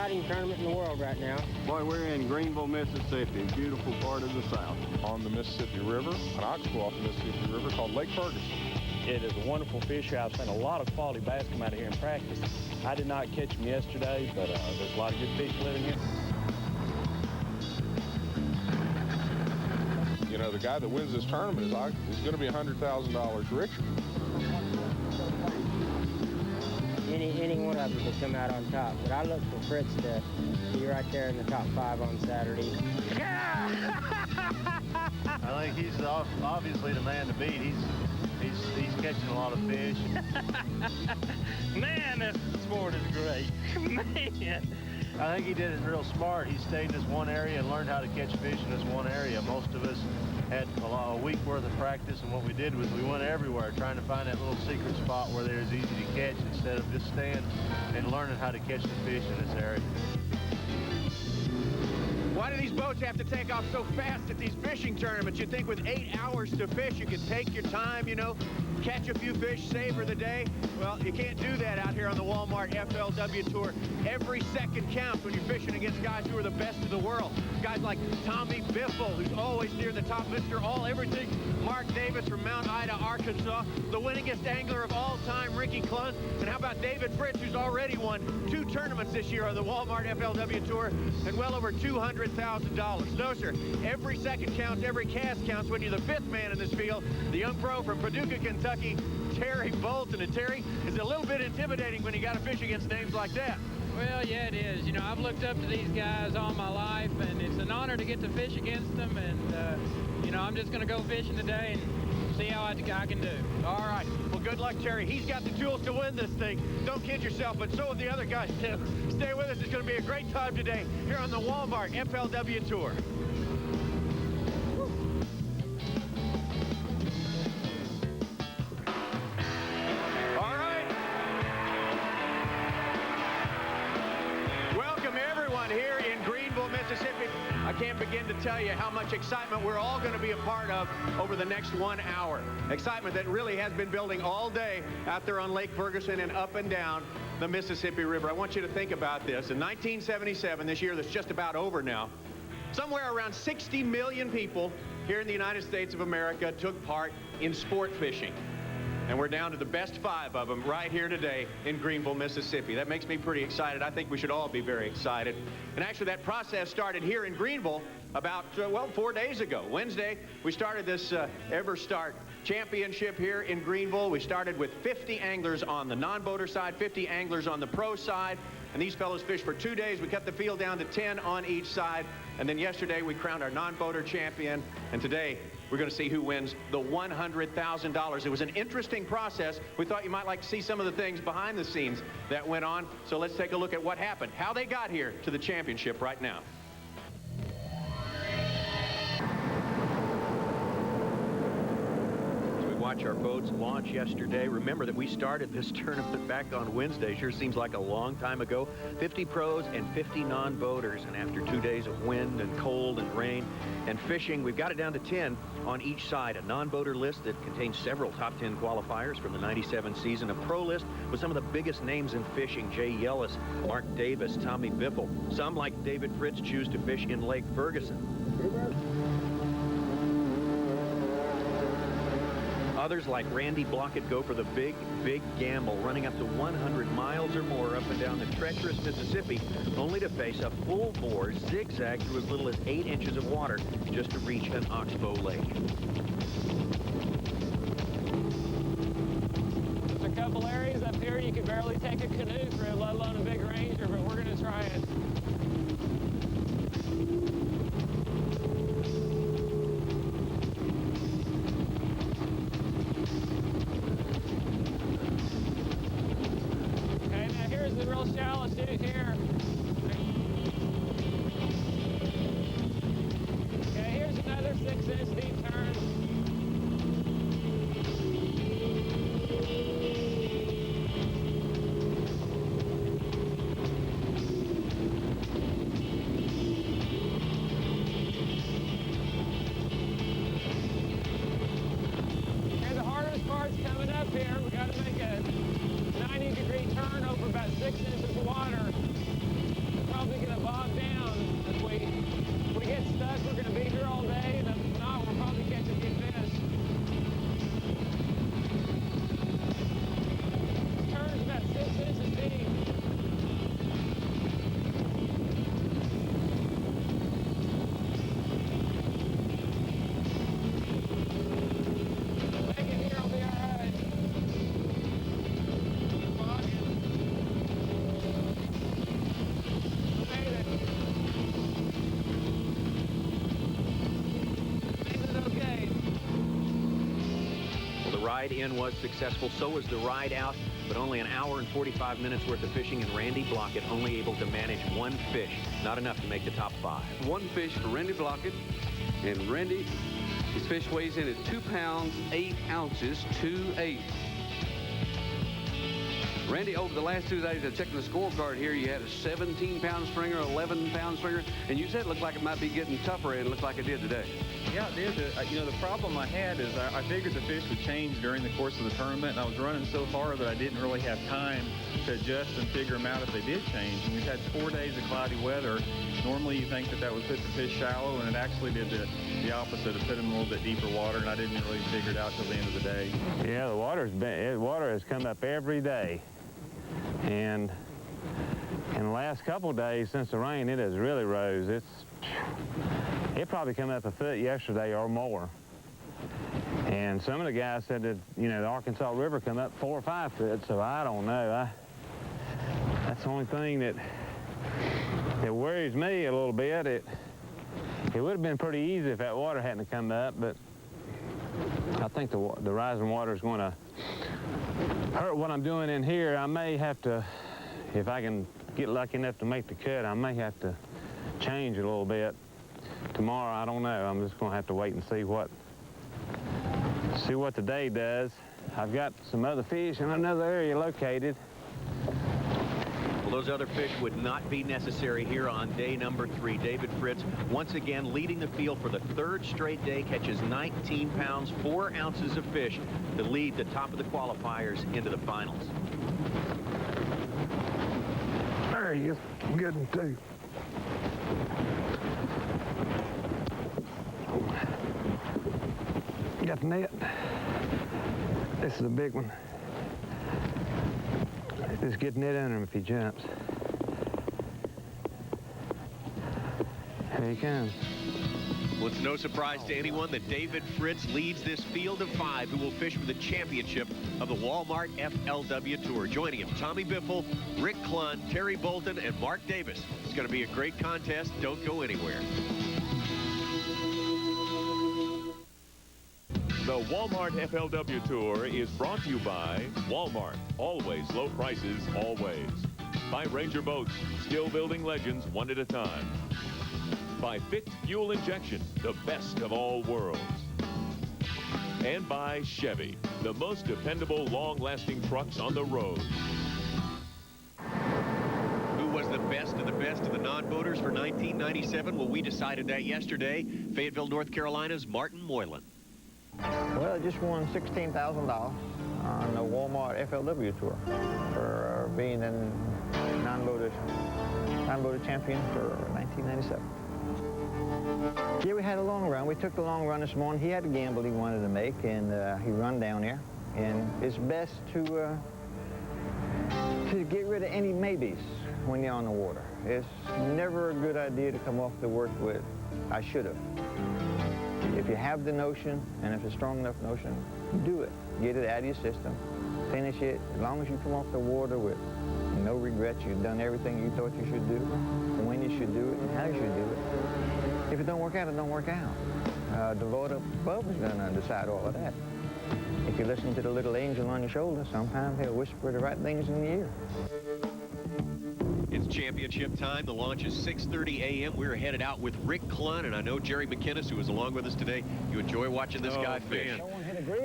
exciting tournament in the world right now. Boy, we're in Greenville, Mississippi, a beautiful part of the South. On the Mississippi River, an oxbow off the Mississippi River called Lake Ferguson. It is a wonderful fish here. I've seen a lot of quality bass come out of here in practice. I did not catch them yesterday, but there's a lot of good fish living here. You know, the guy that wins this tournament is going to be $100,000 richer. Any one of them could come out on top, but I look for Fritz to be right there in the top 5 on Saturday. Yeah! I think he's obviously the man to beat. He's catching a lot of fish. Man, this sport is great. Man. I think he did it real smart. He stayed in this one area and learned how to catch fish in this one area. Most of us had a week worth of practice, and what we did was we went everywhere trying to find that little secret spot where there was easy to catch instead of just staying and learning how to catch the fish in this area. Why do these boats have to take off so fast at these fishing tournaments? You'd think with 8 hours to fish, you could take your time, you know, catch a few fish, savor the day. Well, you can't do that out here on the Walmart FLW Tour. Every second counts when you're fishing against guys who are the best in the world. Guys like Tommy Biffle, who's always near the top, Mr. All-Everything. Mark Davis from Mount Ida, Arkansas. The winningest angler of all time, Ricky Clunn. And how about David Fritz, who's already won 2 tournaments this year on the Walmart FLW Tour and well over $200,000. No, sir. Every second counts, every cast counts when you're the 5th man in this field. The young pro from Paducah, Kentucky, Terry Bolton. And Terry, is a little bit intimidating when you got to fish against names like that. Well, yeah, it is. You know, I've looked up to these guys all my life, and it's an honor to get to fish against them. And, you know, I'm just going to go fishing today and see how I can do. All right. Well, good luck, Terry. He's got the tools to win this thing. Don't kid yourself, but so have the other guys, too. Stay with us. It's going to be a great time today here on the Walmart FLW Tour. Mississippi. I can't begin to tell you how much excitement we're all going to be a part of over the next 1 hour. Excitement that really has been building all day out there on Lake Ferguson and up and down the Mississippi River. I want you to think about this. In 1977, this year that's just about over now, somewhere around 60 million people here in the United States of America took part in sport fishing. And we're down to the best 5 of them right here today in Greenville, Mississippi. That makes me pretty excited. I think we should all be very excited. And actually, that process started here in Greenville about, well, 4 days ago. Wednesday, we started this EverStart Championship here in Greenville. We started with 50 anglers on the non-boater side, 50 anglers on the pro side. And these fellows fished for 2 days. We cut the field down to 10 on each side. And then yesterday, we crowned our non-boater champion. And today, we're going to see who wins the $100,000. It was an interesting process. We thought you might like to see some of the things behind the scenes that went on. So let's take a look at what happened, how they got here to the championship right now. Watch our boats launch yesterday. Remember that we started this tournament back on Wednesday. Sure seems like a long time ago. 50 pros and 50 non-boaters. And after 2 days of wind and cold and rain and fishing, we've got it down to 10 on each side. A non-boater list that contains several top 10 qualifiers from the 97 season. A pro list with some of the biggest names in fishing. Jay Yellis, Mark Davis, Tommy Biffle. Some, like David Fritz, choose to fish in Lake Ferguson. Others, like Randy Blockett, go for the big gamble, running up to 100 miles or more up and down the treacherous Mississippi, only to face a full-bore zigzag through as little as 8 inches of water just to reach an oxbow lake. There's a couple areas up here you could barely take a canoe through, let alone a big Ranger, but we're going to try it. The real shallow too here. Okay, here's another 6-inch deep turn. ride in was successful. So was the ride out, but only an hour and 45 minutes worth of fishing, and Randy Blockett only able to manage one fish. Not enough to make the top 5. One fish for Randy Blockett, and Randy, his fish weighs in at 2 pounds, 8 ounces, 2.8. Randy, over the last 2 days, I checked the scorecard here. You had a 17-pound stringer, 11-pound stringer, and you said it looked like it might be getting tougher, and it looked like it did today. Yeah, it did. You know, the problem I had is I figured the fish would change during the course of the tournament, and I was running so far that I didn't really have time to adjust and figure them out if they did change. And we've had 4 days of cloudy weather. Normally, you think that would put the fish shallow, and it actually did the opposite. It put them in a little bit deeper water, and I didn't really figure it out till the end of the day. Yeah, the water has come up every day. And in the last couple of days since the rain, it has really rose. It probably come up a foot yesterday or more. And some of the guys said that, you know, the Arkansas River come up 4 or 5 foot, so I don't know. That's the only thing that worries me a little bit. It would have been pretty easy if that water hadn't come up, but I think the rising water is going to hurt what I'm doing in here. I may have to, if I can get lucky enough to make the cut, I may have to change a little bit tomorrow. I don't know. I'm just going to have to wait and see what the day does. I've got some other fish in another area located. Well, those other fish would not be necessary here on day number 3. David Fritz, once again leading the field for the 3rd straight day, catches 19 pounds, 4 ounces of fish to lead the top of the qualifiers into the finals. There he is. Good one, too. Got the net. This is a big one. Just get net under him if he jumps. Here he comes. Well, it's no surprise to anyone that David Fritz leads this field of 5 who will fish for the championship of the Walmart FLW Tour. Joining him, Tommy Biffle, Rick Clunn, Terry Bolton, and Mark Davis. It's going to be a great contest. Don't go anywhere. The Walmart FLW Tour is brought to you by Walmart. Always low prices, always. By Ranger Boats, skill building legends one at a time. By Fit Fuel Injection, the best of all worlds. And by Chevy, the most dependable, long-lasting trucks on the road. Who was the best of the non-boaters for 1997? Well, we decided that yesterday. Fayetteville, North Carolina's Martin Moylan. Well, I just won $16,000 on the Walmart FLW Tour for being a non-boater champion for 1997. Yeah, we had a long run. We took the long run this morning. He had a gamble he wanted to make, and he run down there. And it's best to get rid of any maybes when you're on the water. It's never a good idea to come off the work with, I should have. If you have the notion, and if it's a strong enough notion, do it. Get it out of your system. Finish it. As long as you come off the water with no regrets, you've done everything you thought you should do, when you should do it, and how you should do it. If it don't work out, it don't work out. The Lord above is going to decide all of that. If you listen to the little angel on your shoulder, sometimes he'll whisper the right things in your ear. It's championship time. The launch is 6:30 a.m. We're headed out with Rick Clunn, and I know Jerry McInnes, who is along with us today. You enjoy watching this guy fish.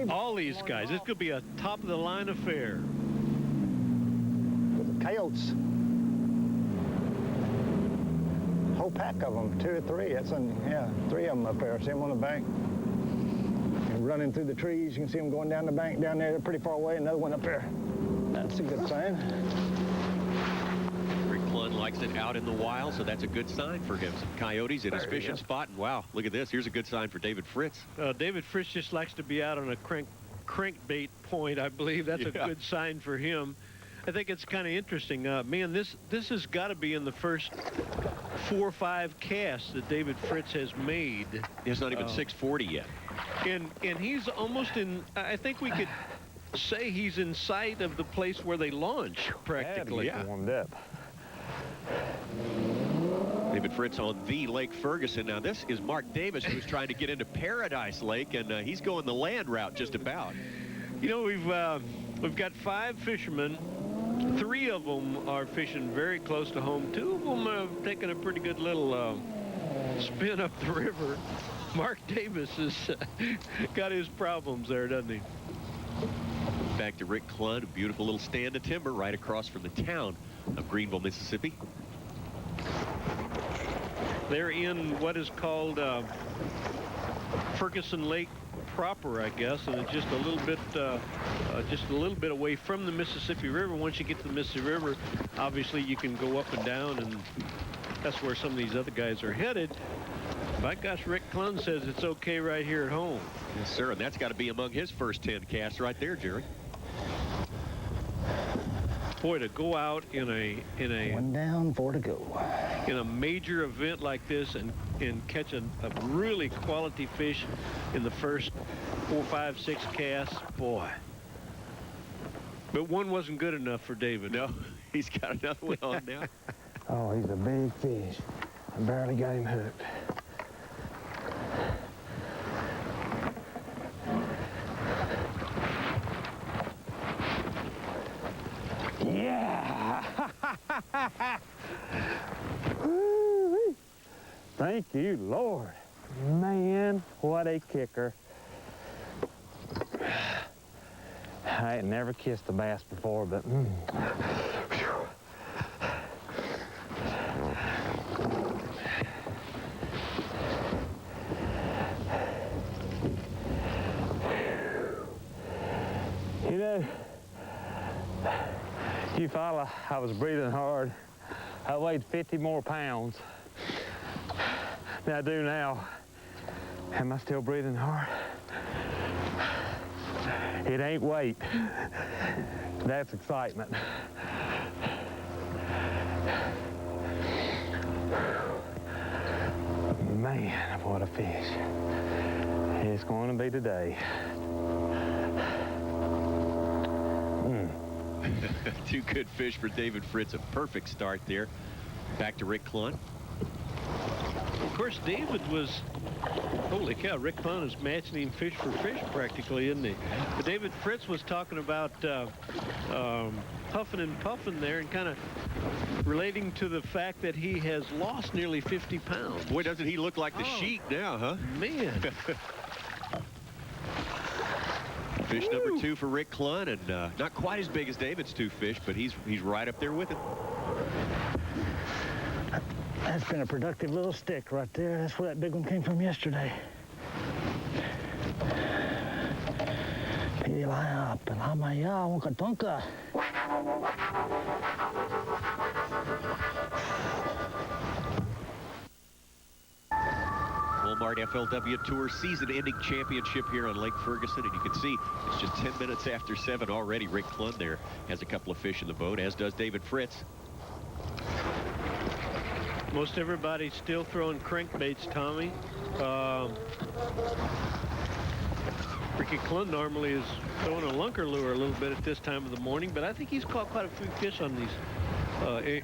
All these guys. This could be a top-of-the-line affair. Coyotes. Whole pack of them, 2 or 3. That's 3 of them up there. See them on the bank. And running through the trees. You can see them going down the bank down there. They're pretty far away. Another one up there. That's a good sign. Clunn likes it out in the wild, so that's a good sign for him. Some coyotes in his fishing spot, and wow, look at this. Here's a good sign for David Fritz. David Fritz just likes to be out on a crankbait point, I believe. That's a good sign for him. I think it's kind of interesting. Man, this has got to be in the first 4 or 5 casts that David Fritz has made. It's not even 640 yet. And he's almost in, I think we could say he's in sight of the place where they launch, practically. Yeah, warmed up. David Fritz on the Lake Ferguson. Now, this is Mark Davis, who's trying to get into Paradise Lake, and he's going the land route just about. You know, we've got 5 fishermen. 3 of them are fishing very close to home. 2 of them have taken a pretty good little spin up the river. Mark Davis has got his problems there, doesn't he? Back to Rick Clunn, a beautiful little stand of timber right across from the town of Greenville, Mississippi. They're in what is called Ferguson Lake proper, I guess, and it's just a little bit away from the Mississippi River. Once you get to the Mississippi River, obviously you can go up and down, and that's where some of these other guys are headed. By gosh, Rick Clunn says it's okay right here at home. Yes, sir, and that's got to be among his first 10 casts right there, Jerry. Boy, to go out in a 1 down, 4 to go. In a major event like this and catch a really quality fish in the first 4, 5, 6 casts, boy. But one wasn't good enough for David. No, he's got another one on now. Oh, he's a big fish. I barely got him hooked. Yeah! Woo-wee. Thank you, Lord. Man, what a kicker. I ain't never kissed a bass before, but you know, you follow, I was breathing hard. I weighed 50 more pounds than I do now. Am I still breathing hard? It ain't weight. That's excitement. Man, what a fish. It's going to be today. Two good fish for David Fritz. A perfect start there. Back to Rick Clunn. Of course, David was, holy cow, Rick Clunn is matching him fish for fish practically, isn't he? But David Fritz was talking about huffing and puffing there and kind of relating to the fact that he has lost nearly 50 pounds. Boy, doesn't he look like the sheet now, huh? Man. Fish number 2 for Rick Clunn, and not quite as big as David's 2 fish, but he's right up there with him. That's been a productive little stick right there. That's where that big one came from yesterday. Pilaya, pilamaya, wonka tonka. Walmart FLW Tour season-ending championship here on Lake Ferguson, and you can see it's just 10 minutes after 7 already. Rick Clunn there has a couple of fish in the boat, as does David Fritz. Most everybody's still throwing crankbaits, Tommy. Ricky Clunn normally is throwing a lunker lure a little bit at this time of the morning, but I think he's caught quite a few fish on these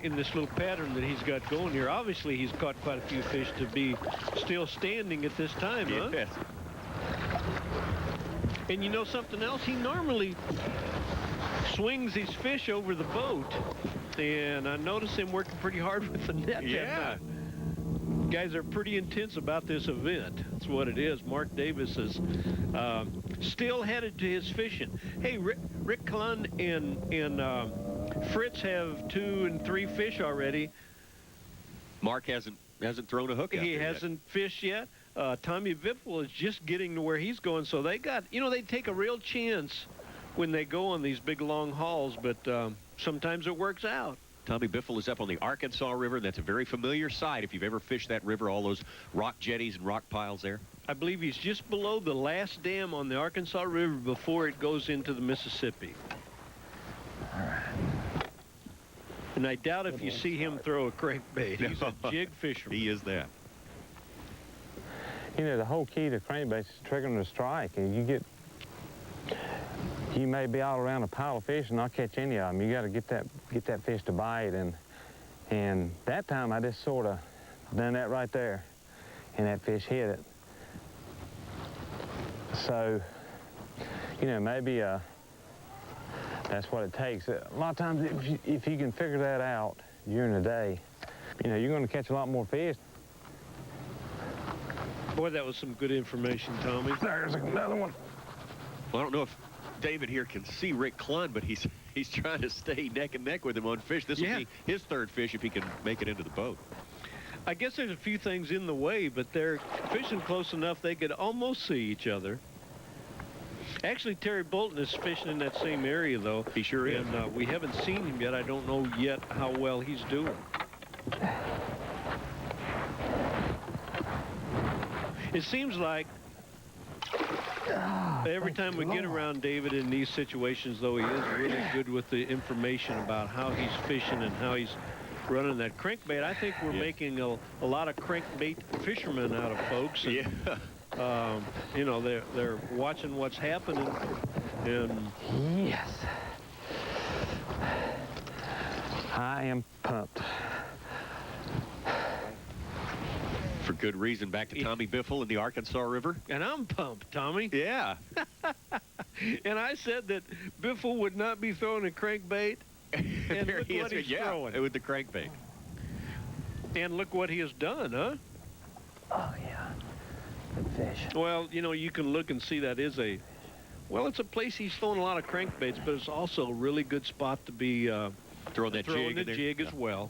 in this little pattern that he's got going here. Obviously, he's caught quite a few fish to be still standing at this time, huh? Yes. And you know something else? He normally swings his fish over the boat. And I noticed him working pretty hard with the net. Yeah. Guys are pretty intense about this event. That's what it is. Mark Davis is still headed to his fishing. Hey, Rick Clunn and Fritz have 2 and 3 fish already. Mark hasn't thrown a hook out He there hasn't fished yet. Tommy Biffle is just getting to where he's going. So they got, you know, they take a real chance when they go on these big long hauls, but sometimes it works out. Tommy Biffle is up on the Arkansas River. That's a very familiar sight if you've ever fished that river, all those rock jetties and rock piles there. I believe he's just below the last dam on the Arkansas River before it goes into the Mississippi. All right. And I doubt if you see him throw a crankbait. He's a jig fisherman. He is that. You know, the whole key to crankbaits is triggering the strike. And you may be all around a pile of fish and not catch any of them. You got to get that fish to bite, and that time I just sort of done that right there, and that fish hit it. So you know, maybe that's what it takes. A lot of times, if you can figure that out during the day, you know, you're going to catch a lot more fish. Boy, that was some good information, Tommy. There's another one. Well, I don't know if David here can see Rick Clunn, but he's trying to stay neck and neck with him on fish. This will be his third fish if he can make it into the boat. I guess there's a few things in the way, but they're fishing close enough they could almost see each other. Actually, Terry Bolton is fishing in that same area, though. He sure is. And we haven't seen him yet. I don't know yet how well he's doing. It seems like every time we get around David in these situations, though, he is really good with the information about how he's fishing and how he's running that crankbait. I think we're making a lot of crankbait fishermen out of folks. And, you know, they're watching what's happening. And yes, I am pumped. For good reason. Back to Tommy Biffle in the Arkansas River. And I'm pumped, Tommy. Yeah. And I said that Biffle would not be throwing a crankbait. And there look he what is. he's throwing. With the crankbait. And look what he has done, huh? Oh, yeah. Good fish. Well, you know, you can look and see that is a... Well, it's a place he's throwing a lot of crankbaits, but it's also a really good spot to be throwing that jig as well.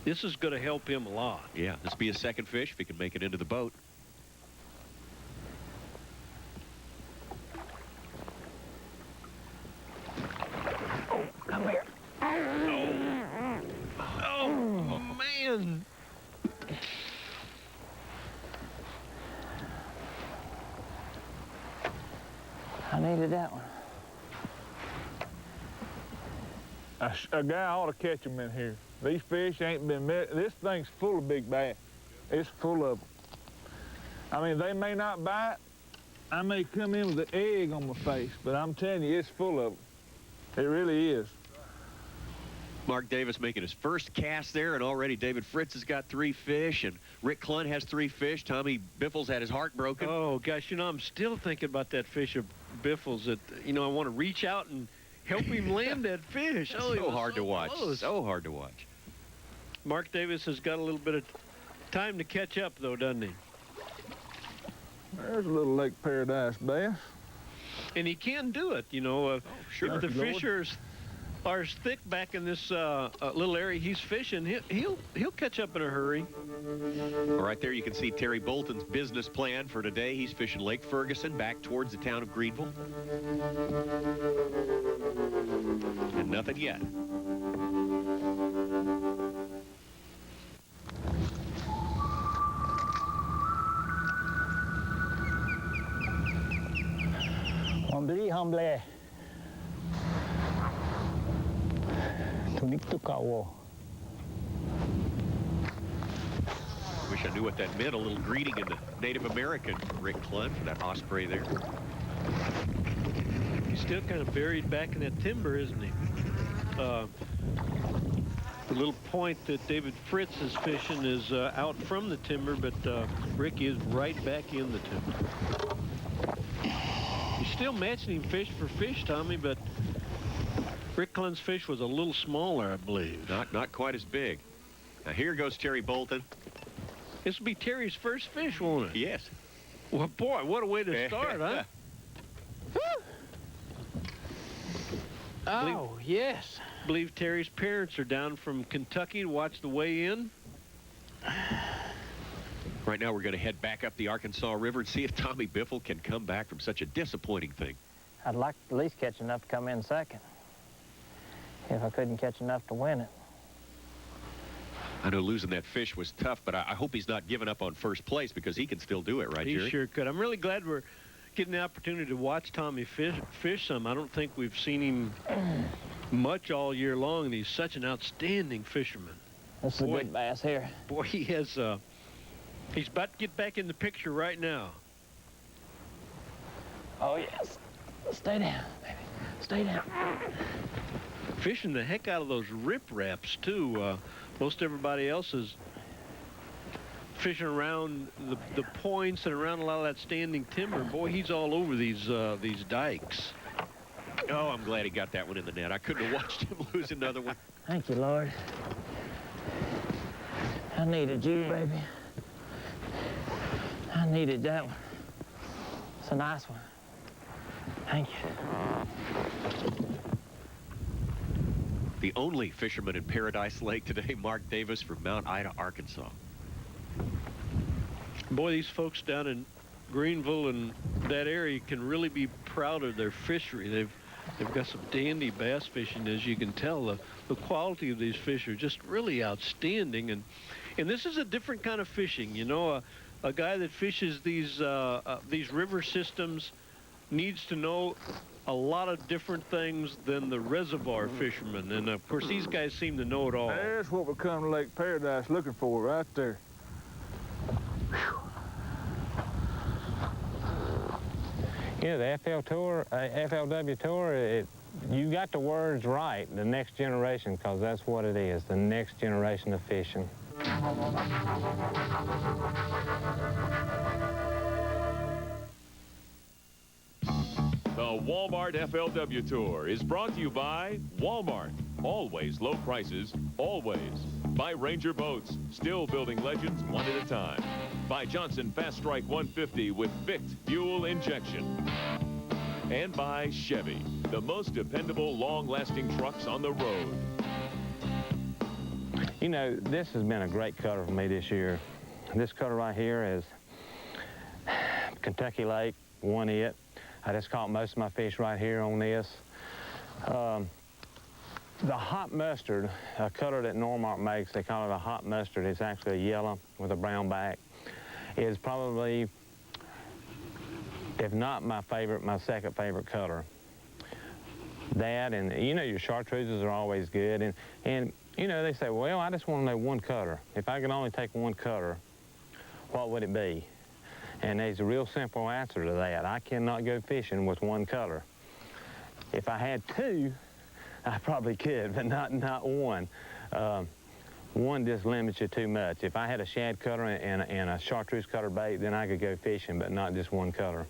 This is going to help him a lot. Yeah, this will be his second fish if he can make it into the boat. Oh, come here. Oh, man. I needed that one. A guy ought to catch them in here. These fish ain't been met. This thing's full of big bass. It's full of them. I mean, they may not bite. I may come in with an egg on my face, but I'm telling you, it's full of them. It really is. Mark Davis making his first cast there, and already David Fritz has got 3 fish, and Rick Clunn has 3 fish. Tommy Biffle's had his heart broken. Oh, gosh, you know, I'm still thinking about that fish of Biffle's that, you know, I want to reach out and help him land that fish. Oh, so hard to watch. Close. So hard to watch. Mark Davis has got a little bit of time to catch up, though, doesn't he? There's a little Lake Paradise bass. And he can do it, you know. Sure. If the fish are as thick back in this little area he's fishing, he'll catch up in a hurry. Right there you can see Terry Bolton's business plan for today. He's fishing Lake Ferguson back towards the town of Greenville. And nothing yet. Humbly, humble. Tunik to kawo. Wish I knew what that meant. A little greeting in the Native American from Rick Clunn for that osprey there. He's still kind of buried back in that timber, isn't he? The little point that David Fritz is fishing is out from the timber, but Rick is right back in the timber. He's still matching him fish for fish, Tommy, but Rick Clunn's fish was a little smaller, I believe. Not quite as big. Now here goes Terry Bolton. This will be Terry's first fish, won't it? Yes. Well, boy, what a way to start, huh? Oh, yes. Believe Terry's parents are down from Kentucky to watch the weigh-in. Right now we're going to head back up the Arkansas River and see if Tommy Biffle can come back from such a disappointing thing. I'd like to at least catch enough to come in second. If I couldn't catch enough to win it. I know losing that fish was tough, but I hope he's not giving up on first place because he can still do it, right, Jerry? He sure could. I'm really glad we're getting the opportunity to watch Tommy fish some. I don't think we've seen him much all year long, and he's such an outstanding fisherman. This is a good bass here. Boy, he has, he's about to get back in the picture right now. Oh, yes. Stay down, baby. Stay down. Fishing the heck out of those ripraps, too. Most everybody else is fishing around the points and around a lot of that standing timber. Boy, he's all over these dikes. Oh, I'm glad he got that one in the net. I couldn't have watched him lose another one. Thank you, Lord. I needed you, baby. I needed that one. It's a nice one. Thank you. The only fisherman in Paradise Lake today, Mark Davis from Mount Ida, Arkansas. Boy, these folks down in Greenville and that area can really be proud of their fishery. They've got some dandy bass fishing, as you can tell. The quality of these fish are just really outstanding. And this is a different kind of fishing. You know, a guy that fishes these river systems needs to know a lot of different things than the reservoir fishermen. And of course, these guys seem to know it all. That's what we come to Lake Paradise looking for right there. Whew. You know, the FLW Tour, you got the words right, the next generation, because that's what it is, the next generation of fishing. The Walmart FLW Tour is brought to you by Walmart. Always low prices, always. By Ranger Boats, still building legends one at a time. By Johnson Fast Strike 150 with Vict fuel injection. And by Chevy, the most dependable, long-lasting trucks on the road. You know, this has been a great cutter for me this year. This cutter right here is Kentucky Lake, won it. I just caught most of my fish right here on this. The hot mustard, a cutter that Normark makes, they call it a hot mustard. It's actually a yellow with a brown back. Is probably, if not my favorite, my second favorite cutter. That, and you know, your chartreuses are always good. And you know, they say, well, I just want to know one cutter. If I could only take one cutter, what would it be? And there's a real simple answer to that. I cannot go fishing with one cutter. If I had two, I probably could, but not one. One just limits you too much. If I had a shad cutter and a chartreuse cutter bait, then I could go fishing, but not just one cutter.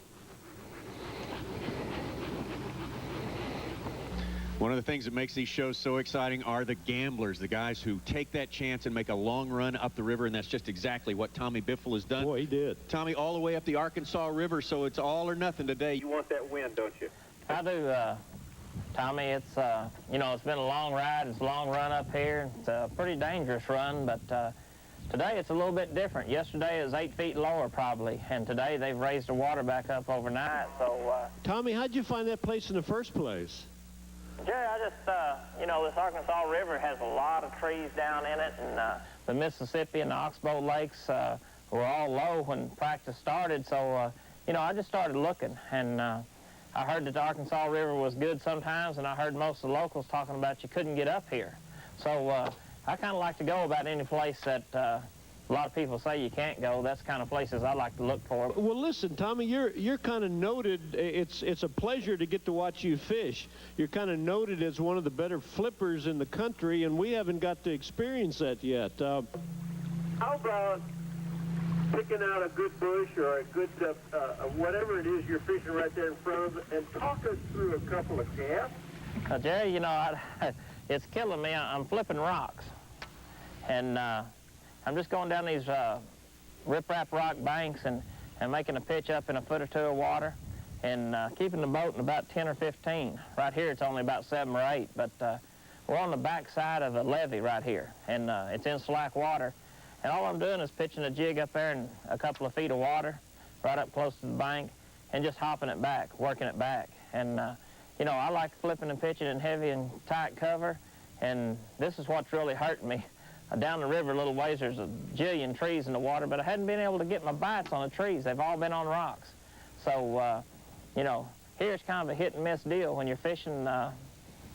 One of the things that makes these shows so exciting are the gamblers, the guys who take that chance and make a long run up the river, and that's just exactly what Tommy Biffle has done. Boy, he did. Tommy, all the way up the Arkansas River, so it's all or nothing today. You want that win, don't you? I do, Tommy. It's, you know, it's been a long ride. It's a long run up here. It's a pretty dangerous run, but today it's a little bit different. Yesterday it was 8 feet lower probably, and today they've raised the water back up overnight, so... Tommy, how'd you find that place in the first place? Jerry, I just, you know, this Arkansas River has a lot of trees down in it, and the Mississippi and the Oxbow lakes were all low when practice started, so, you know, I just started looking, and I heard that the Arkansas River was good sometimes, and I heard most of the locals talking about you couldn't get up here. So I kind of like to go about any place that a lot of people say you can't go. That's the kind of places I like to look for. Well, listen, Tommy, you're kind of noted. It's a pleasure to get to watch you fish. You're kind of noted as one of the better flippers in the country, and we haven't got to experience that yet. How about picking out a good bush or a good whatever it is you're fishing right there in front of it, and talk us through a couple of casts? Jerry, you know, it's killing me. I'm flipping rocks, and I'm just going down these riprap rock banks and making a pitch up in a foot or two of water and keeping the boat in about 10 or 15. Right here it's only about 7 or 8, but we're on the back side of a levee right here, and it's in slack water. And all I'm doing is pitching a jig up there in a couple of feet of water, right up close to the bank, and just hopping it back, working it back. And, you know, I like flipping and pitching in heavy and tight cover, and this is what's really hurting me. Down the river a little ways, there's a jillion trees in the water, but I hadn't been able to get my bites on the trees. They've all been on rocks. So, you know, here's kind of a hit and miss deal. When you're fishing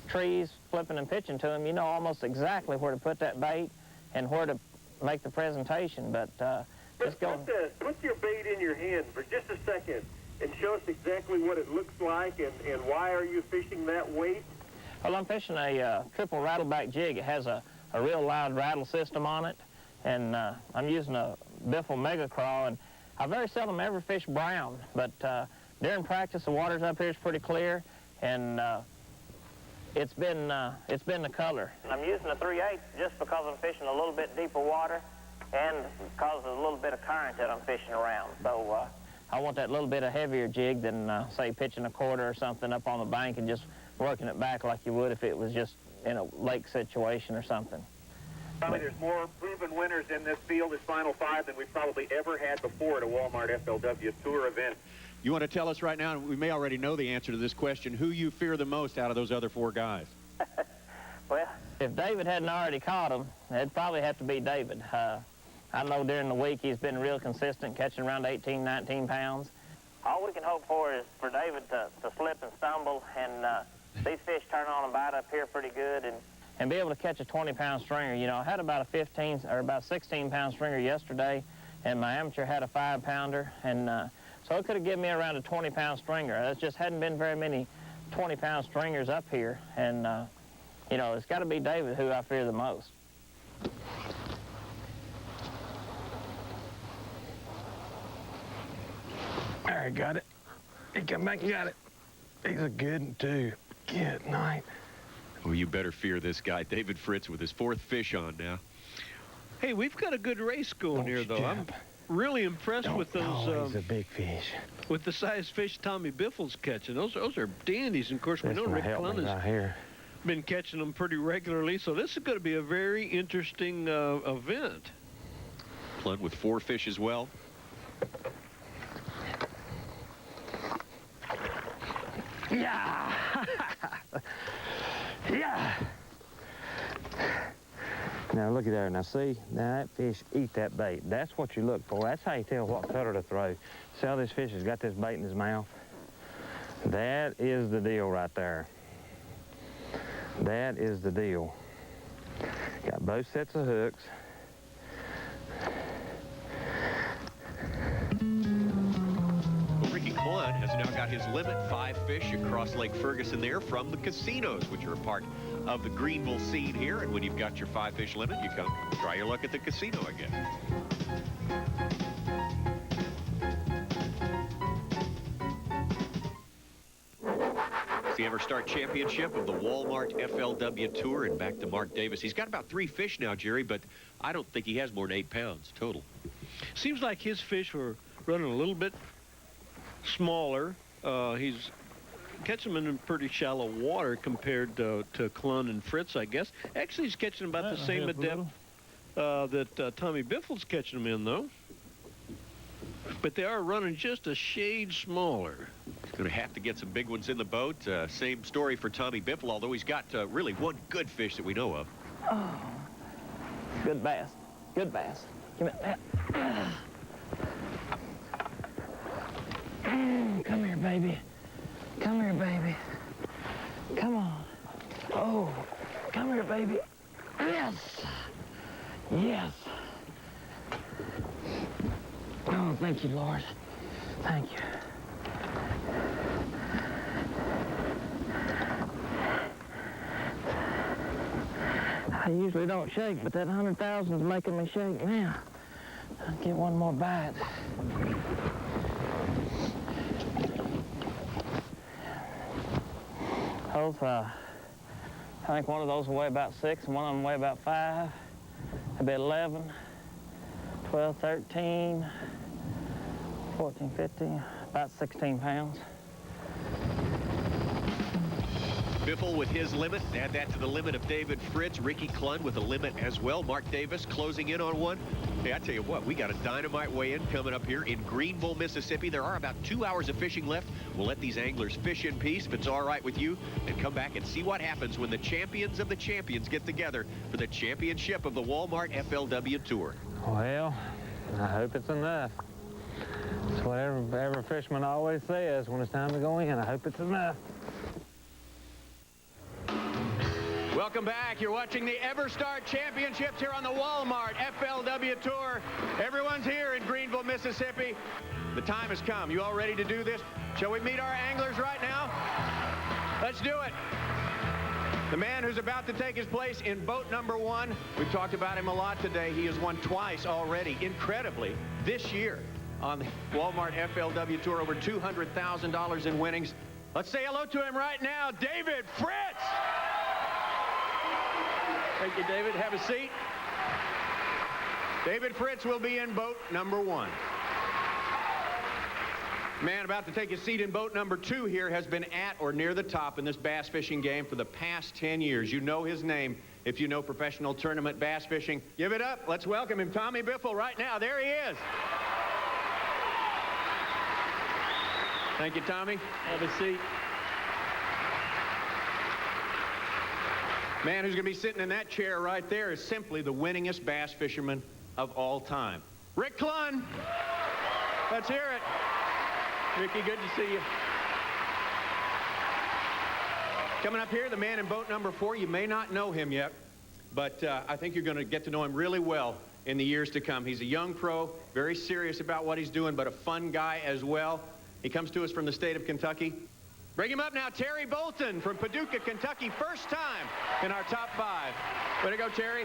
trees, flipping and pitching to them, you know almost exactly where to put that bait and where to make the presentation, but just go. Put your bait in your hand for just a second and show us exactly what it looks like and why are you fishing that weight? Well, I'm fishing a triple rattleback jig. It has a real loud rattle system on it, and I'm using a Biffle Mega Craw, and I very seldom ever fish brown, but during practice the waters up here is pretty clear, and it's been the color. I'm using a 3/8 just because I'm fishing a little bit deeper water and because of a little bit of current that I'm fishing around. So I want that little bit of heavier jig than, say, pitching a quarter or something up on the bank and just working it back like you would if it was just in a lake situation or something. Probably there's more proven winners in this field, this Final Five, than we've probably ever had before at a Walmart FLW Tour event. You want to tell us right now, and we may already know the answer to this question, who you fear the most out of those other 4 guys? Well, if David hadn't already caught him, it'd probably have to be David. I know during the week he's been real consistent, catching around 18, 19 pounds. All we can hope for is for David to slip and stumble, and these fish turn on and bite up here pretty good, and be able to catch a 20-pound stringer. You know, I had about a 15 or about 16-pound stringer yesterday, and my amateur had a 5-pounder, and so it could have given me around a 20-pound stringer. There just hadn't been very many 20-pound stringers up here, and you know, it's got to be David who I fear the most. All right, got it. He come back and got it. He's a good one, too. Good night. Well, you better fear this guy, David Fritz, with his 4th fish on now. Hey, we've got a good race going here, though. I'm really impressed with those. He's a big fish. With the size fish Tommy Biffle's catching. Those are dandies. And of course, we know Rick Clun has been catching them pretty regularly. So this is going to be a very interesting event. Clun with 4 fish as well. Yeah. Yeah. Now look at there. Now see, now that fish eat that bait. That's what you look for. That's how you tell what color to throw. See how this fish has got this bait in his mouth? That is the deal right there. That is the deal. Got both sets of hooks. Ricky Clun has now got his limit 5 fish across Lake Ferguson there from the casinos, which are a part of the Greenville scene here. And when you've got your 5 fish limit, you come try your luck at the casino again. It's the EverStart Championship of the Walmart FLW Tour, and back to Mark Davis. He's got about 3 fish now, Jerry, but I don't think he has more than 8 pounds total. Seems like his fish were running a little bit smaller. He's catching them in pretty shallow water compared to Clun and Fritz, I guess. Actually, he's catching about the same depth that Tommy Biffle's catching them in, though. But they are running just a shade smaller. He's going to have to get some big ones in the boat. Same story for Tommy Biffle, although he's got really 1 good fish that we know of. Oh, good bass. Good bass. Give me that. Come here, baby. Come here, baby. Come on. Oh, come here, baby. Yes. Yes. Oh, thank you, Lord. Thank you. I usually don't shake, but that 100,000 is making me shake now. I'll get one more bite. Both, I think one of those will weigh about 6 and one of them weigh about 5. That'd be 11, 12, 13, 14, 15, about 16 pounds. Biffle with his limit. Add that to the limit of David Fritz. Ricky Clun with a limit as well. Mark Davis closing in on one. Hey, I tell you what, we got a dynamite weigh-in coming up here in Greenville, Mississippi. There are about 2 hours of fishing left. We'll let these anglers fish in peace, if it's all right with you, and come back and see what happens when the champions of the champions get together for the championship of the Walmart FLW Tour. Well, I hope it's enough. It's what every fisherman always says when it's time to go in. I hope it's enough. Welcome back. You're watching the EverStart Championships here on the Walmart FLW Tour. Everyone's here in Greenville, Mississippi. The time has come. You all ready to do this? Shall we meet our anglers right now? Let's do it. The man who's about to take his place in boat number 1, we've talked about him a lot today. He has won twice already, incredibly, this year on the Walmart FLW Tour, over $200,000 in winnings. Let's say hello to him right now, David Fritz. Thank you, David. Have a seat. David Fritz will be in boat number 1. Man about to take his seat in boat number 2 here has been at or near the top in this bass fishing game for the past 10 years. You know his name if you know professional tournament bass fishing. Give it up. Let's welcome him, Tommy Biffle, right now. There he is. Thank you, Tommy. Have a seat. Man who's going to be sitting in that chair right there is simply the winningest bass fisherman of all time. Rick Clunn. Let's hear it. Ricky, good to see you. Coming up here, the man in boat number 4. You may not know him yet, but I think you're going to get to know him really well in the years to come. He's a young pro, very serious about what he's doing, but a fun guy as well. He comes to us from the state of Kentucky. Bring him up now, Terry Bolton from Paducah, Kentucky. First time in our top 5. Way to go, Terry.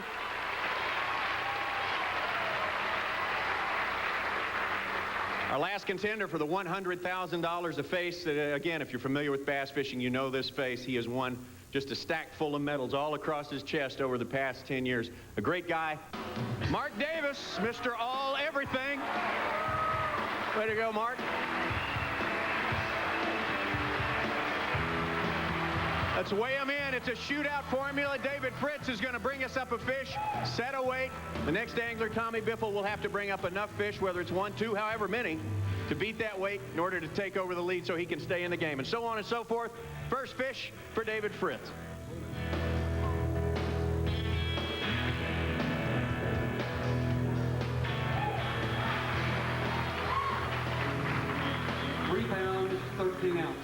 Our last contender for the $100,000, a face that, again, if you're familiar with bass fishing, you know this face. He has won just a stack full of medals all across his chest over the past 10 years. A great guy. Mark Davis, Mr. All Everything. Way to go, Mark. Let's weigh him in. It's a shootout formula. David Fritz is going to bring us up a fish, set a weight. The next angler, Tommy Biffle, will have to bring up enough fish, whether it's 1, 2, however many, to beat that weight in order to take over the lead so he can stay in the game, and so on and so forth. First fish for David Fritz. £3, 13 ounces.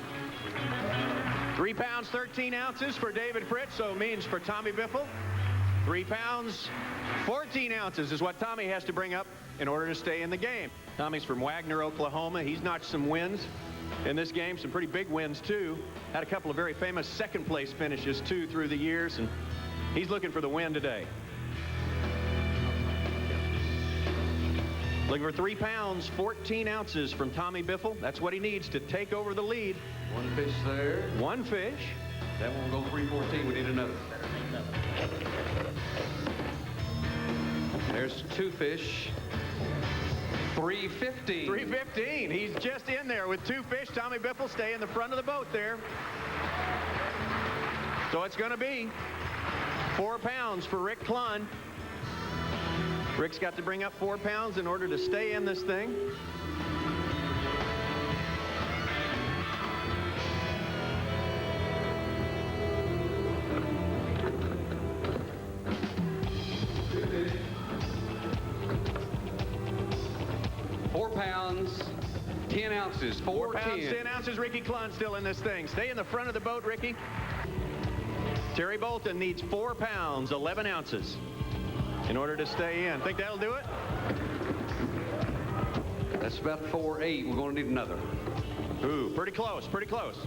3 pounds, 13 ounces for David Fritz, so it means for Tommy Biffle, 3 pounds, 14 ounces is what Tommy has to bring up in order to stay in the game. Tommy's from Wagner, Oklahoma. He's notched some wins in this game, some pretty big wins, too. Had a couple of very famous second-place finishes, too, through the years, and he's looking for the win today. Looking for 3 pounds, 14 ounces from Tommy Biffle. That's what he needs to take over the lead. 1 fish there. 1 fish. That won't go 314. We need another. There's 2 fish. 315. 315. He's just in there with 2 fish. Tommy Biffle stay in the front of the boat there. So it's going to be 4 pounds for Rick Clunn. Rick's got to bring up 4 pounds in order to stay in this thing. £4, 10 ounces. 4 pounds, 10 ounces. Ricky Clunn still in this thing. Stay in the front of the boat, Ricky. Terry Bolton needs 4 pounds, 11 ounces in order to stay in. Think that'll do it? That's about 4.8. We're going to need another. Ooh, pretty close, pretty close.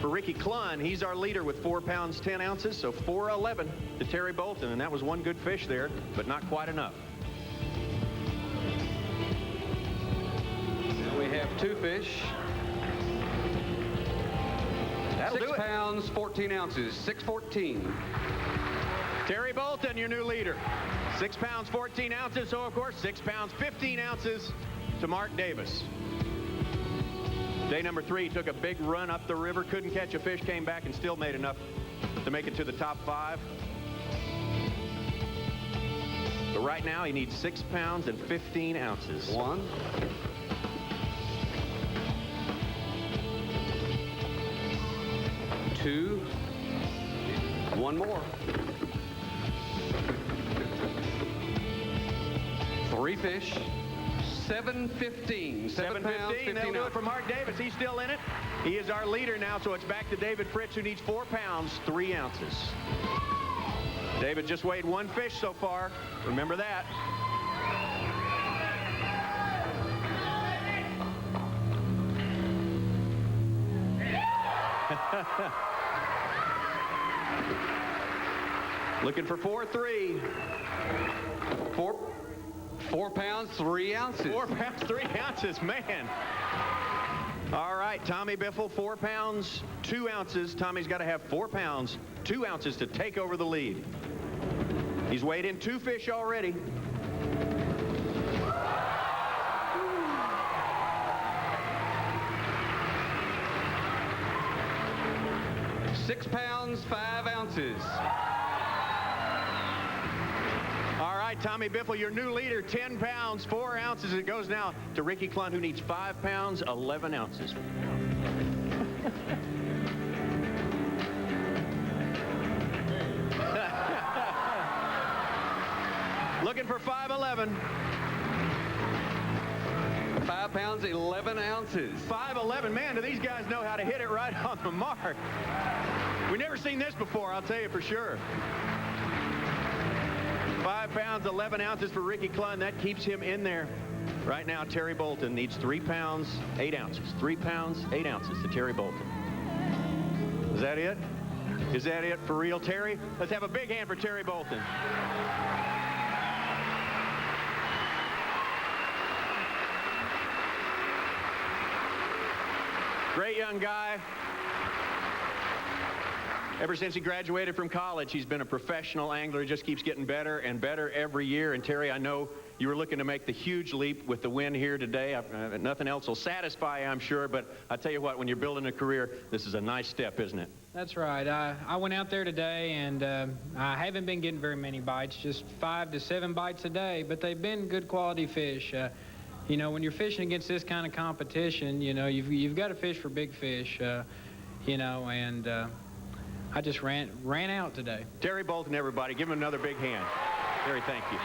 For Ricky Clunn, he's our leader with 4 pounds, 10 ounces, so 4.11 to Terry Bolton, and that was 1 good fish there, but not quite enough. Now we have 2 fish. That'll do it. 6 pounds, 14 ounces. 614. Terry Bolton, your new leader. 6 pounds, 14 ounces. So, of course, 6 pounds, 15 ounces to Mark Davis. Day number 3 took a big run up the river. Couldn't catch a fish. Came back and still made enough to make it to the top 5. But right now, he needs 6 pounds and 15 ounces. 1. 2. 1 more. 3 fish. 715. 7 pounds, 15 That'll do it ounces. for Mark Davis. He's still in it. He is our leader now, so it's back to David Fritz, who needs 4 pounds, 3 ounces. David just weighed 1 fish so far. Remember that. Looking for 4-3. 4 pounds, 3 ounces. 4 pounds, 3 ounces, man. All right, Tommy Biffle, 4 pounds, 2 ounces. Tommy's got to have 4 pounds, 2 ounces to take over the lead. He's weighed in 2 fish already. £6 pounds, 5 ounces. All right, Tommy Biffle, your new leader, 10 pounds, 4 ounces. It goes now to Ricky Clunn, who needs 5 pounds, 11 ounces. Looking for 5'11". 5 pounds, 11 ounces. 5'11". Man, do these guys know how to hit it right on the mark. We've never seen this before, I'll tell you for sure. 5 pounds, 11 ounces for Ricky Clunn. That keeps him in there. Right now, Terry Bolton needs 3 pounds, 8 ounces. 3 pounds, 8 ounces to Terry Bolton. Is that it? Is that it for real, Terry? Let's have a big hand for Terry Bolton. Great young guy. Ever since he graduated from college, he's been a professional angler. He just keeps getting better and better every year. And Terry, I know you were looking to make the huge leap with the win here today. Nothing else will satisfy you, I'm sure. But I tell you what, when you're building a career, this is a nice step, isn't it? That's right. I went out there today, and I haven't been getting very many bites, just 5 to 7 bites a day. But they've been good quality fish. You know, when you're fishing against this kind of competition, you know, you've got to fish for big fish, you know, and I just ran out today. Terry Bolton, everybody, give him another big hand. Terry, thank you.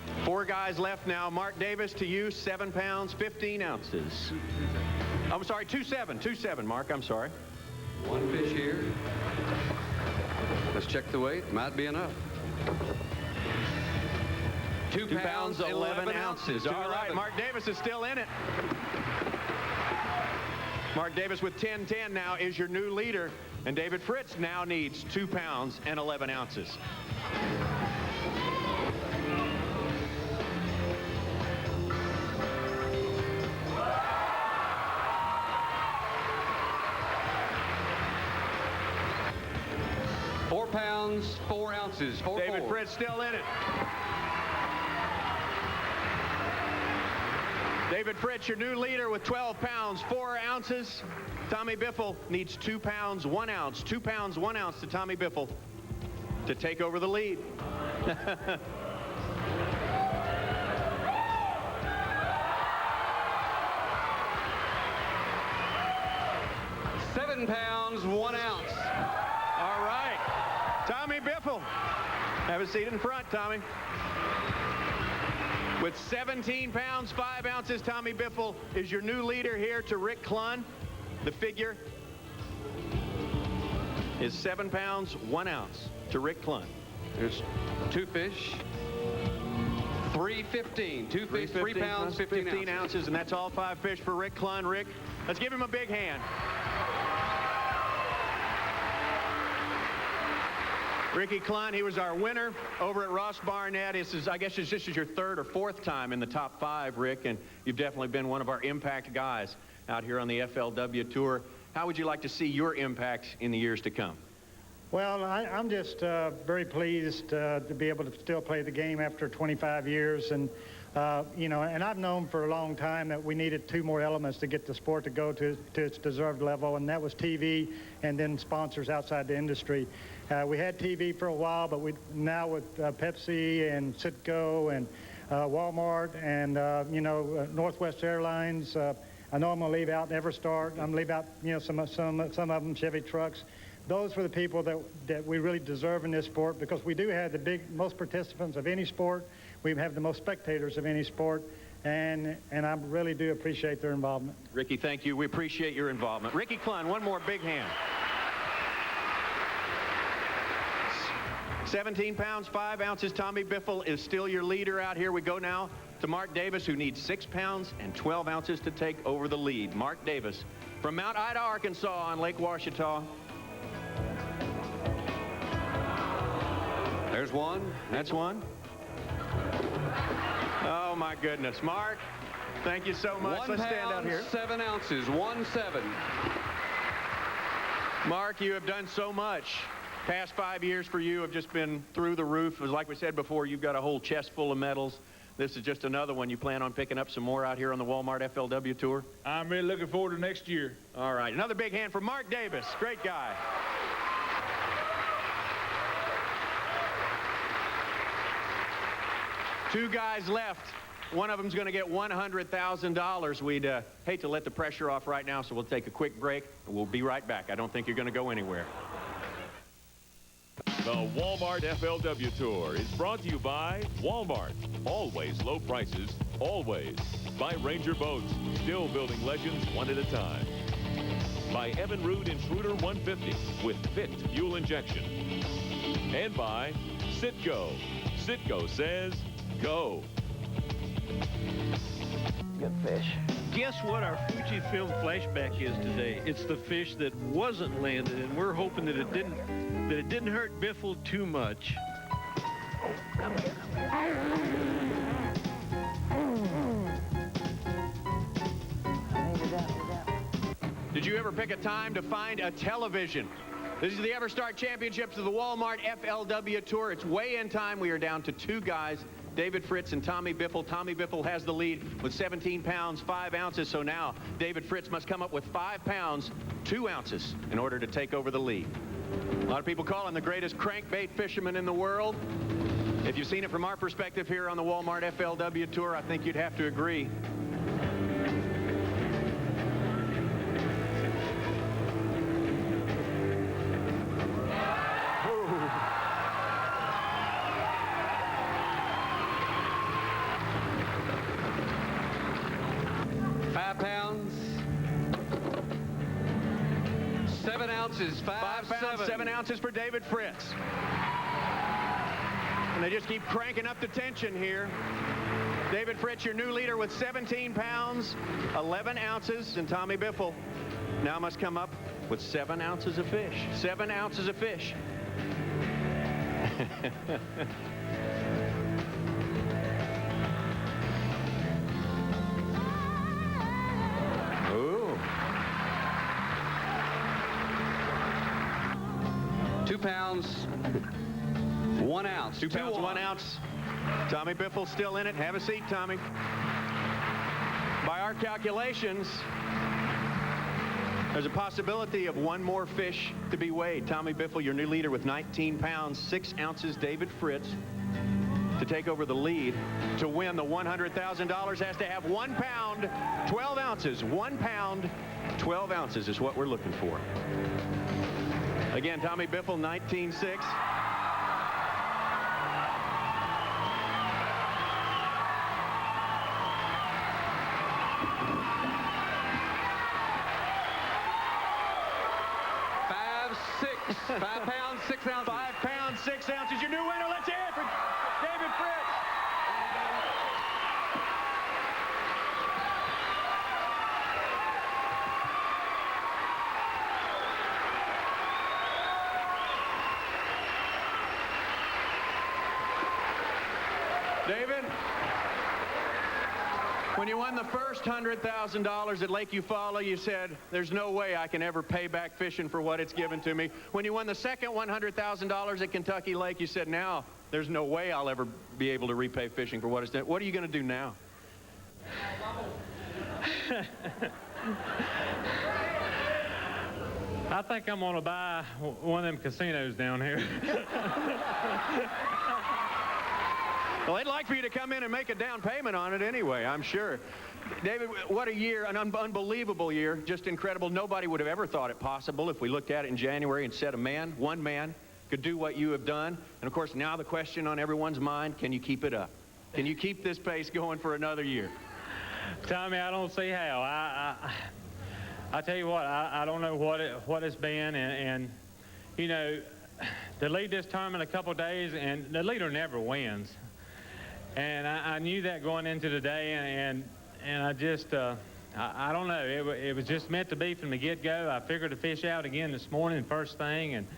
Okay. 4 guys left now. Mark Davis to you, 7 pounds, 15 ounces. I'm sorry, 2.7, Mark, I'm sorry. 1 fish here. Let's check the weight. Might be enough. 2 pounds, 11 ounces. All right, Mark Davis is still in it. Mark Davis with 10-10 now is your new leader, and David Fritz now needs 2 pounds and 11 ounces. £4 pounds, 4 ounces. David Fritz still in it. David Fritz, your new leader with 12 pounds, 4 ounces. Tommy Biffle needs 2 pounds, 1 ounce. 2 pounds, 1 ounce to Tommy Biffle to take over the lead. 7 pounds, 1 ounce. All right. Tommy Biffle. Have a seat in front, Tommy. With 17 pounds, 5 ounces, Tommy Biffle is your new leader here to Rick Clunn. The figure is 7 pounds, 1 ounce to Rick Clunn. There's 2 fish. 3.15. 2 fish, 3 pounds, 15 ounces. And that's all 5 fish for Rick Clunn. Rick, let's give him a big hand. Ricky Clunn, he was our winner over at Ross Barnett. I guess this is your 3rd or 4th time in the top 5, Rick, and you've definitely been one of our impact guys out here on the FLW Tour. How would you like to see your impact in the years to come? Well, I'm just very pleased to be able to still play the game after 25 years. And, you know, and I've known for a long time that we needed 2 more elements to get the sport to go to its deserved level, and that was TV and then sponsors outside the industry. We had TV for a while, but now with Pepsi and Citgo and Walmart and, you know, Northwest Airlines, I know I'm going to leave out Everstart. I'm going to leave out, you know, some of them, Chevy trucks. Those were the people that we really deserve in this sport, because we do have the most participants of any sport. We have the most spectators of any sport, and I really do appreciate their involvement. Ricky, thank you. We appreciate your involvement. Ricky Clunn, one more big hand. 17 pounds, 5 ounces. Tommy Biffle is still your leader out here. We go now to Mark Davis, who needs 6 pounds and 12 ounces to take over the lead. Mark Davis from Mount Ida, Arkansas on Lake Ouachita. There's one. That's one. Oh, my goodness. Mark, thank you so much. Let's stand out here. 7 ounces, 1-7. Mark, you have done so much. Past 5 years for you have just been through the roof. As like we said before, you've got a whole chest full of medals. This is just another one. You plan on picking up some more out here on the Walmart FLW Tour? I'm really looking forward to next year. All right. Another big hand for Mark Davis. Great guy. Two guys left. One of them's going to get $100,000. We'd hate to let the pressure off right now, so we'll take a quick break, and we'll be right back. I don't think you're going to go anywhere. The Walmart FLW Tour is brought to you by Walmart. Always low prices, always. By Ranger Boats, still building legends one at a time. By Evan Root Intruder 150 with fit fuel injection. And by Citgo. Citgo says, go. Good fish. Guess what our Fujifilm flashback is today? It's the fish that wasn't landed, and we're hoping that it didn't hurt Biffle too much. Come here. Did you ever pick a time to find a television? This is the EverStart Championships of the Walmart FLW Tour. It's weigh-in time. We are down to 2 guys, David Fritz and Tommy Biffle. Tommy Biffle has the lead with 17 pounds, 5 ounces. So now David Fritz must come up with 5 pounds, 2 ounces in order to take over the lead. A lot of people call him the greatest crankbait fisherman in the world. If you've seen it from our perspective here on the Walmart FLW Tour, I think you'd have to agree. Ounces, 5 pounds, 7 ounces for David Fritz. And they just keep cranking up the tension here. David Fritz, your new leader with 17 pounds, 11 ounces, and Tommy Biffle now must come up with 7 ounces of fish. 7 ounces of fish. Ooh. 2 pounds, 1 ounce. 2 pounds, 1 ounce. Tommy Biffle still in it. Have a seat, Tommy. By our calculations, there's a possibility of 1 more fish to be weighed. Tommy Biffle, your new leader with 19 pounds, 6 ounces. David Fritz to take over the lead. To win the $100,000 has to have 1 pound, 12 ounces. 1 pound, 12 ounces is what we're looking for. Again, Tommy Biffle, 19.6. $5 pounds, 6 ounces. 5 pounds, 6 ounces. Your new winner. Let's hear it for David Fritz. David, when you won the first $100,000 at Lake Eufaula, you said, there's no way I can ever pay back fishing for what it's given to me. When you won the second $100,000 at Kentucky Lake, you said, now there's no way I'll ever be able to repay fishing for what it's done. What are you going to do now? I think I'm going to buy one of them casinos down here. Well, they'd like for you to come in and make a down payment on it anyway, I'm sure. David, what a year, an unbelievable year, just incredible. Nobody would have ever thought it possible if we looked at it in January and said one man could do what you have done. And of course, now the question on everyone's mind, can you keep it up? Can you keep this pace going for another year? Tommy, I don't see how. I tell you what, I don't know what it's been, and you know, to lead this tournament a couple days, and the leader never wins. And I knew that going into the day, and I just, I don't know. It was just meant to be from the get-go. I figured the fish out again this morning, first thing,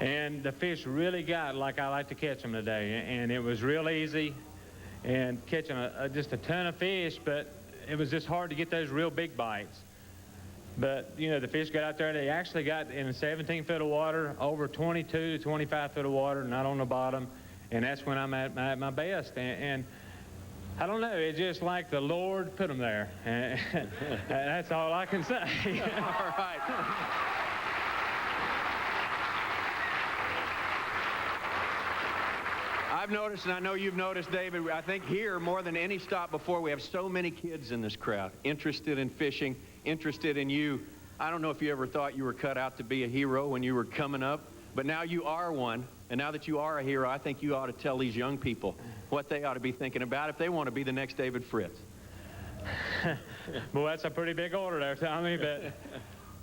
And the fish really got like I like to catch them today. And it was real easy and catching just a ton of fish, but it was just hard to get those real big bites. But, you know, the fish got out there. They actually got in 17 foot of water, over 22 to 25 foot of water, not on the bottom. And that's when I'm at my best. And I don't know, it's just like the Lord put them there. And that's all I can say. All right. I've noticed, and I know you've noticed, David, I think here more than any stop before, we have so many kids in this crowd interested in fishing, interested in you. I don't know if you ever thought you were cut out to be a hero when you were coming up, but now you are one. And now that you are a hero, I think you ought to tell these young people what they ought to be thinking about if they want to be the next David Fritz. Well, that's a pretty big order there, Tommy, but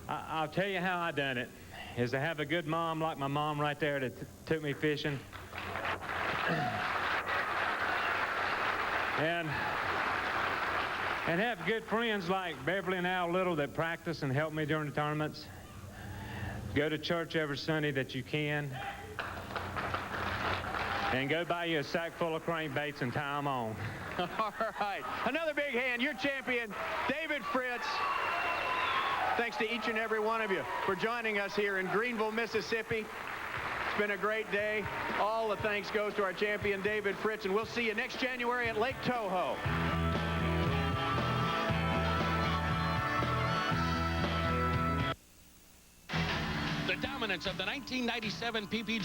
I'll tell you how I done it, is to have a good mom like my mom right there that took me fishing. And have good friends like Beverly and Al Little that practice and help me during the tournaments. Go to church every Sunday that you can. And go buy you a sack full of crankbaits and tie them on. All right. Another big hand. Your champion, David Fritz. Thanks to each and every one of you for joining us here in Greenville, Mississippi. It's been a great day. All the thanks goes to our champion, David Fritz, and we'll see you next January at Lake Toho. The dominance of the 1997 PPG